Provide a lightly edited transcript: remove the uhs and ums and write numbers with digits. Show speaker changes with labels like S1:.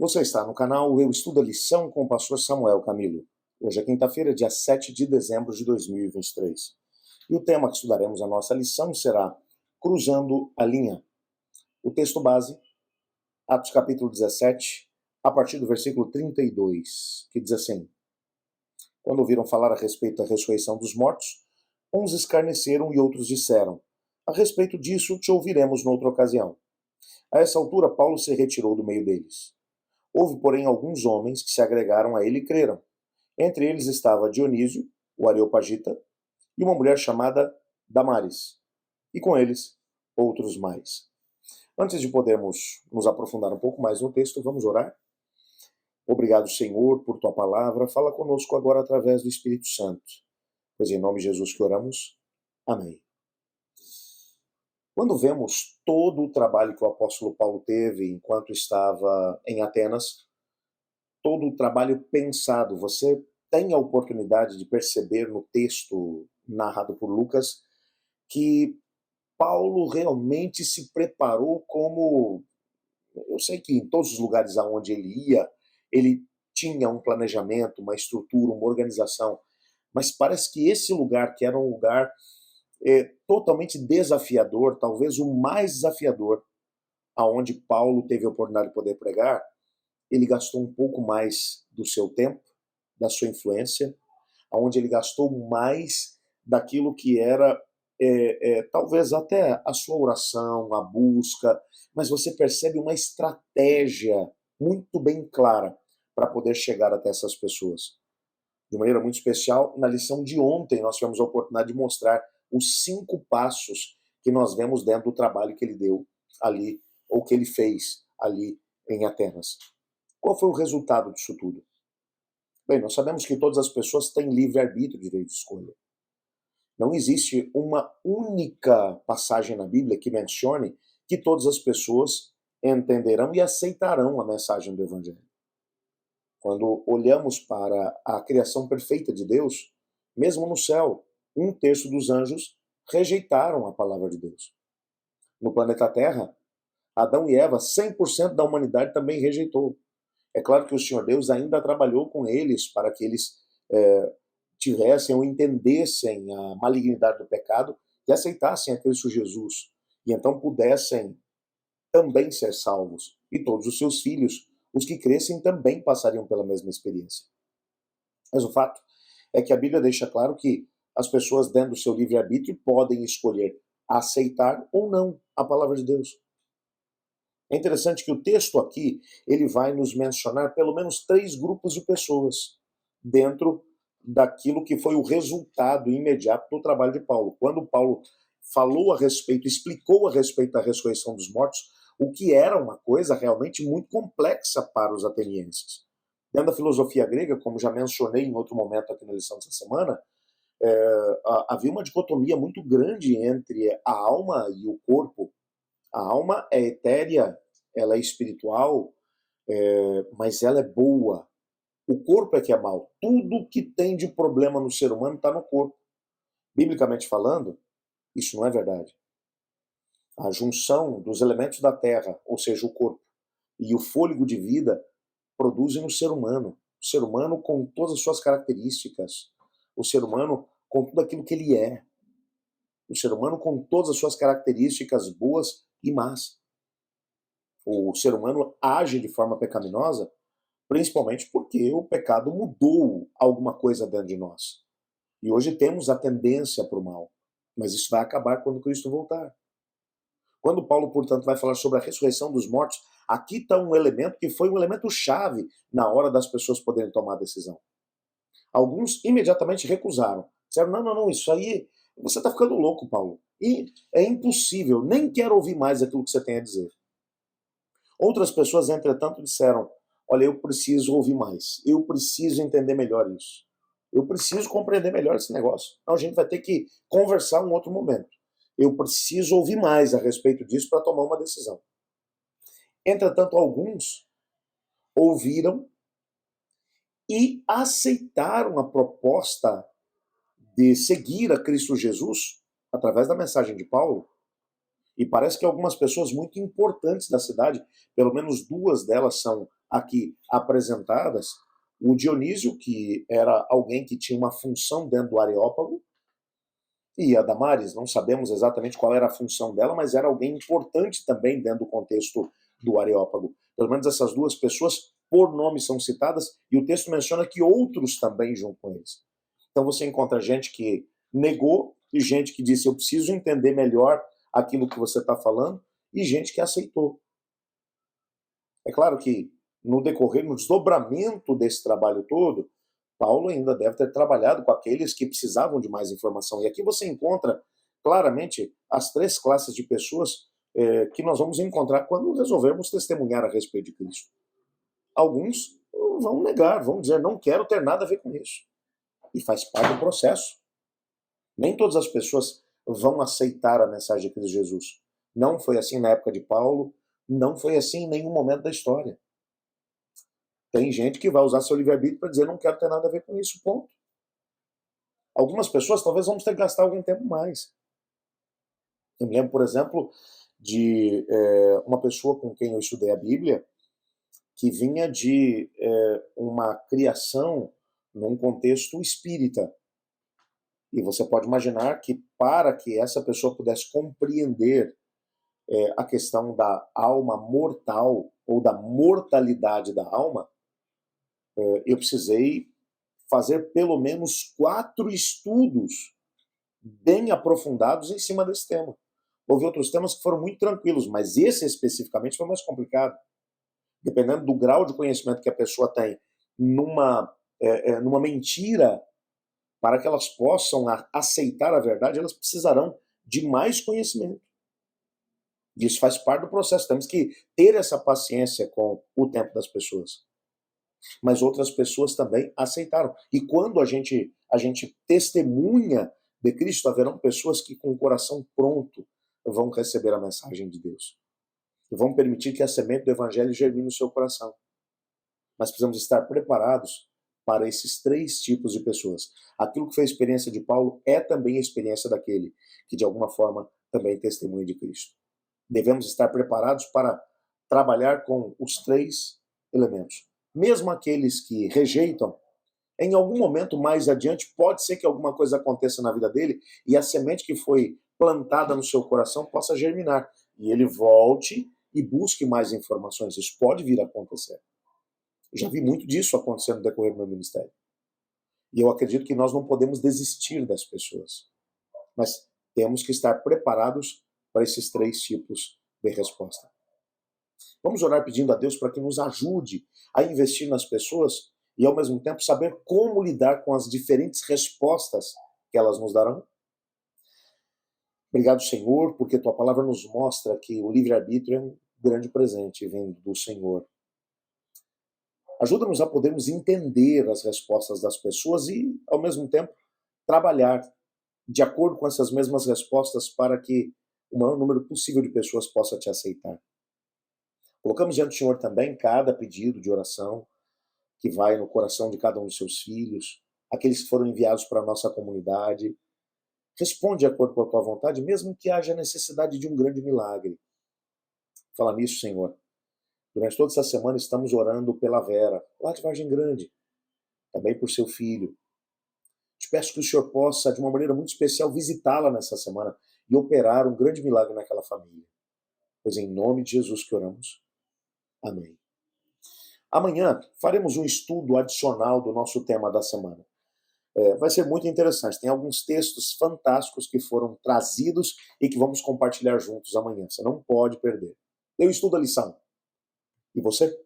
S1: Você está no canal Eu Estudo a Lição com o pastor Samuel Camilo. Hoje é quinta-feira, dia 7 de dezembro de 2023. E o tema que estudaremos a nossa lição será Cruzando a Linha. O texto base, Atos capítulo 17, a partir do versículo 32, que diz assim: Quando ouviram falar a respeito da ressurreição dos mortos, uns escarneceram e outros disseram: A respeito disso te ouviremos noutra ocasião. A essa altura, Paulo se retirou do meio deles. Houve, porém, alguns homens que se agregaram a ele e creram. Entre eles estava Dionísio, o Areopagita, e uma mulher chamada Damaris, e com eles outros mais. Antes de podermos nos aprofundar um pouco mais no texto, vamos orar? Obrigado, Senhor, por tua palavra. Fala conosco agora através do Espírito Santo. Pois em nome de Jesus que oramos. Amém. Quando vemos todo o trabalho que o apóstolo Paulo teve enquanto estava em Atenas, todo o trabalho pensado, você tem a oportunidade de perceber no texto narrado por Lucas que Paulo realmente se preparou como... Eu sei que em todos os lugares aonde ele ia, ele tinha um planejamento, uma estrutura, uma organização, mas parece que esse lugar, que era um lugar totalmente desafiador, talvez o mais desafiador, aonde Paulo teve a oportunidade de poder pregar, ele gastou um pouco mais do seu tempo, da sua influência, aonde ele gastou mais daquilo que era talvez até a sua oração, a busca, mas você percebe uma estratégia muito bem clara para poder chegar até essas pessoas. De maneira muito especial, na lição de ontem nós tivemos a oportunidade de mostrar os 5 passos que nós vemos dentro do trabalho que ele deu ali, ou que ele fez ali em Atenas. Qual foi o resultado disso tudo? Bem, nós sabemos que todas as pessoas têm livre-arbítrio, direito de escolha. Não existe uma única passagem na Bíblia que mencione que todas as pessoas entenderão e aceitarão a mensagem do Evangelho. Quando olhamos para a criação perfeita de Deus, mesmo no céu, 1/3 dos anjos rejeitaram a palavra de Deus. No planeta Terra, Adão e Eva, 100% da humanidade também rejeitou. É claro que o Senhor Deus ainda trabalhou com eles para que eles tivessem ou entendessem a malignidade do pecado e aceitassem a Cristo Jesus. E então pudessem também ser salvos. E todos os seus filhos, os que crescem, também passariam pela mesma experiência. Mas o fato é que a Bíblia deixa claro que as pessoas, dentro do seu livre-arbítrio, podem escolher aceitar ou não a palavra de Deus. É interessante que o texto aqui, ele vai nos mencionar pelo menos 3 grupos de pessoas dentro daquilo que foi o resultado imediato do trabalho de Paulo. Quando Paulo falou a respeito, explicou a respeito da ressurreição dos mortos, o que era uma coisa realmente muito complexa para os atenienses. Dentro da filosofia grega, como já mencionei em outro momento aqui na lição dessa semana, havia uma dicotomia muito grande entre a alma e o corpo. A alma é etérea, ela é espiritual, mas ela é boa. O corpo é que é mau. Tudo que tem de problema no ser humano está no corpo. Biblicamente falando, isso não é verdade. A junção dos elementos da terra, ou seja, o corpo, e o fôlego de vida, produzem no ser humano. O ser humano com todas as suas características. O ser humano com tudo aquilo que ele é. O ser humano com todas as suas características boas e más. O ser humano age de forma pecaminosa principalmente porque o pecado mudou alguma coisa dentro de nós. E hoje temos a tendência para o mal. Mas isso vai acabar quando Cristo voltar. Quando Paulo, portanto, vai falar sobre a ressurreição dos mortos, aqui está um elemento que foi um elemento chave na hora das pessoas poderem tomar a decisão. Alguns imediatamente recusaram. Disseram, não, isso aí, você está ficando louco, Paulo. E é impossível, nem quero ouvir mais aquilo que você tem a dizer. Outras pessoas, entretanto, disseram, olha, eu preciso ouvir mais, eu preciso entender melhor isso, eu preciso compreender melhor esse negócio. Não, a gente vai ter que conversar em um outro momento. Eu preciso ouvir mais a respeito disso para tomar uma decisão. Entretanto, alguns ouviram e aceitaram a proposta de seguir a Cristo Jesus através da mensagem de Paulo. E parece que algumas pessoas muito importantes da cidade, pelo menos 2 delas são aqui apresentadas, o Dionísio, que era alguém que tinha uma função dentro do Areópago, e a Damares, não sabemos exatamente qual era a função dela, mas era alguém importante também dentro do contexto do Areópago. Pelo menos essas duas pessoas, por nome, são citadas, e o texto menciona que outros também junto com eles. Então você encontra gente que negou, e gente que disse, eu preciso entender melhor aquilo que você está falando, e gente que aceitou. É claro que no decorrer, no desdobramento desse trabalho todo, Paulo ainda deve ter trabalhado com aqueles que precisavam de mais informação. E aqui você encontra claramente as três classes de pessoas que nós vamos encontrar quando resolvermos testemunhar a respeito de Cristo. Alguns vão negar, vão dizer, não quero ter nada a ver com isso. E faz parte do processo. Nem todas as pessoas vão aceitar a mensagem de Cristo Jesus. Não foi assim na época de Paulo, não foi assim em nenhum momento da história. Tem gente que vai usar seu livre-arbítrio para dizer, não quero ter nada a ver com isso, ponto. Algumas pessoas talvez vamos ter que gastar algum tempo mais. Eu me lembro, por exemplo, de uma pessoa com quem eu estudei a Bíblia, que vinha de uma criação num contexto espírita. E você pode imaginar que para que essa pessoa pudesse compreender a questão da alma mortal ou da mortalidade da alma, eu precisei fazer pelo menos 4 estudos bem aprofundados em cima desse tema. Houve outros temas que foram muito tranquilos, mas esse especificamente foi mais complicado. Dependendo do grau de conhecimento que a pessoa tem numa mentira, para que elas possam aceitar a verdade, elas precisarão de mais conhecimento. Isso faz parte do processo. Temos que ter essa paciência com o tempo das pessoas. Mas outras pessoas também aceitaram. E quando a gente testemunha de Cristo, haverão pessoas que com o coração pronto vão receber a mensagem de Deus. E vão permitir que a semente do Evangelho germine no seu coração. Mas precisamos estar preparados para esses 3 tipos de pessoas. Aquilo que foi a experiência de Paulo é também a experiência daquele que, de alguma forma, também testemunha de Cristo. Devemos estar preparados para trabalhar com os 3 elementos. Mesmo aqueles que rejeitam, em algum momento mais adiante, pode ser que alguma coisa aconteça na vida dele e a semente que foi plantada no seu coração possa germinar. E ele volte e busque mais informações. Isso pode vir a acontecer. Eu já vi muito disso acontecendo no decorrer do meu ministério. E eu acredito que nós não podemos desistir das pessoas. Mas temos que estar preparados para esses 3 tipos de resposta. Vamos orar pedindo a Deus para que nos ajude a investir nas pessoas e, ao mesmo tempo, saber como lidar com as diferentes respostas que elas nos darão? Obrigado, Senhor, porque Tua palavra nos mostra que o livre-arbítrio é um grande presente vindo do Senhor. Ajuda-nos a podermos entender as respostas das pessoas e, ao mesmo tempo, trabalhar de acordo com essas mesmas respostas para que o maior número possível de pessoas possa Te aceitar. Colocamos diante do Senhor também cada pedido de oração que vai no coração de cada um dos Seus filhos, aqueles que foram enviados para a nossa comunidade. Responde de acordo com a Tua vontade, mesmo que haja necessidade de um grande milagre. Fala nisso, Senhor. Durante toda essa semana estamos orando pela Vera, lá de Vargem Grande, também por seu filho. Te peço que o Senhor possa, de uma maneira muito especial, visitá-la nessa semana e operar um grande milagre naquela família. Pois em nome de Jesus que oramos. Amém. Amanhã faremos um estudo adicional do nosso tema da semana. Vai ser muito interessante. Tem alguns textos fantásticos que foram trazidos e que vamos compartilhar juntos amanhã. Você não pode perder. Eu estudo a lição. E você?